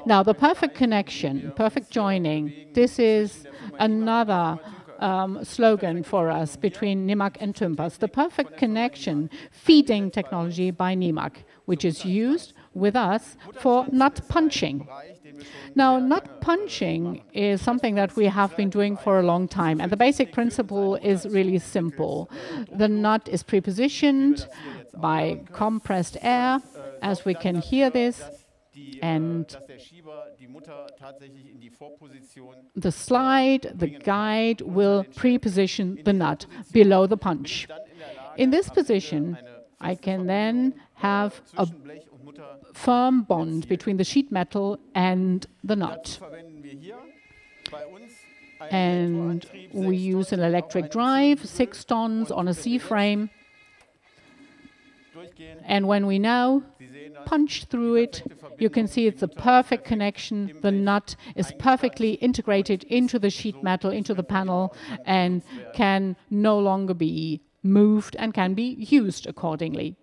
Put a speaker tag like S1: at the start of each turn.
S1: Now, the perfect connection, perfect joining, this is another slogan for us between Nimak and TÜNKERS. The perfect connection, feeding technology by Nimak, which is used with us for nut punching. Now, nut punching is something that we have been doing for a long time, and the basic principle is really simple. The nut is prepositioned by compressed air, as we can hear this, and the slide, the guide, will preposition the nut below the punch. In this position, I can then have a firm bond between the sheet metal and the nut. And we use an electric drive, 6 tons on a C-frame. And when we now punch through it, you can see it's a perfect connection. The nut is perfectly integrated into the sheet metal, into the panel, and can no longer be moved and can be used accordingly.